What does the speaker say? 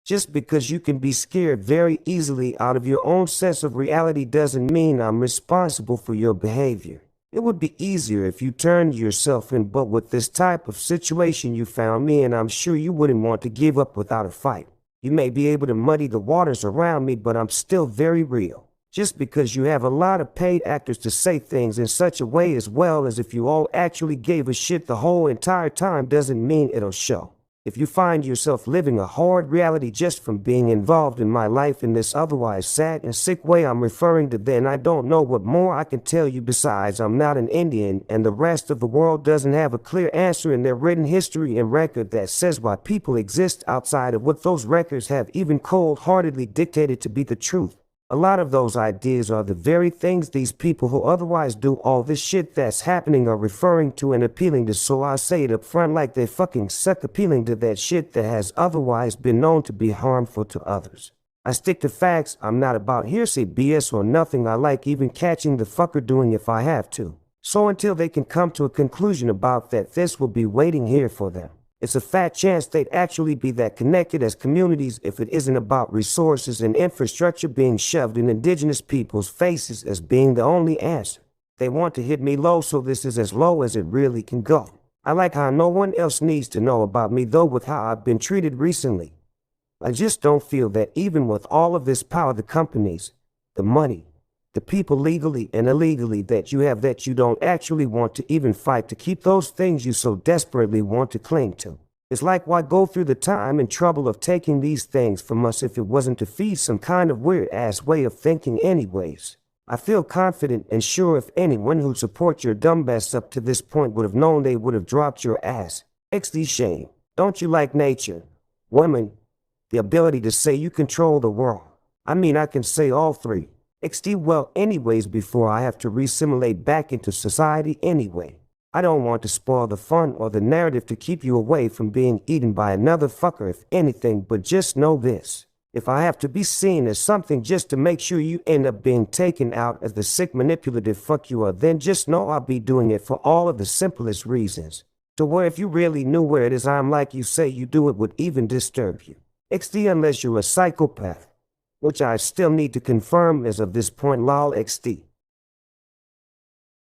Just because you can be scared very easily out of your own sense of reality doesn't mean I'm responsible for your behavior. It would be easier if you turned yourself in, but with this type of situation you found me in, I'm sure you wouldn't want to give up without a fight. You may be able to muddy the waters around me, but I'm still very real. Just because you have a lot of paid actors to say things in such a way as well as if you all actually gave a shit the whole entire time doesn't mean it'll show. If you find yourself living a hard reality just from being involved in my life in this otherwise sad and sick way I'm referring to, then I don't know what more I can tell you besides I'm not an Indian and the rest of the world doesn't have a clear answer in their written history and record that says why people exist outside of what those records have even cold-heartedly dictated to be the truth. A lot of those ideas are the very things these people who otherwise do all this shit that's happening are referring to and appealing to, so I say it up front like they fucking suck appealing to that shit that has otherwise been known to be harmful to others. I stick to facts, I'm not about hearsay BS or nothing. I like even catching the fucker doing if I have to. So until they can come to a conclusion about that, this will be waiting here for them. It's a fat chance they'd actually be that connected as communities if it isn't about resources and infrastructure being shoved in indigenous people's faces as being the only answer. They want to hit me low, so this is as low as it really can go. I like how no one else needs to know about me though with how I've been treated recently. I just don't feel that even with all of this power, the companies, the money, the people legally and illegally that you have, that you don't actually want to even fight to keep those things you so desperately want to cling to. It's like, why go through the time and trouble of taking these things from us if it wasn't to feed some kind of weird-ass way of thinking anyways? I feel confident and sure if anyone who supports your dumbass up to this point would have known, they would have dropped your ass. XD shame. Don't you like nature, women, the ability to say you control the world? I mean, I can say all three. XD well anyways before I have to re-simulate back into society anyway. I don't want to spoil the fun or the narrative to keep you away from being eaten by another fucker if anything, but just know this. If I have to be seen as something just to make sure you end up being taken out as the sick manipulative fuck you are, then just know I'll be doing it for all of the simplest reasons. To where if you really knew where it is I'm like you say you do, it would even disturb you. XD unless you're a psychopath, which I still need to confirm as of this point, lol XD.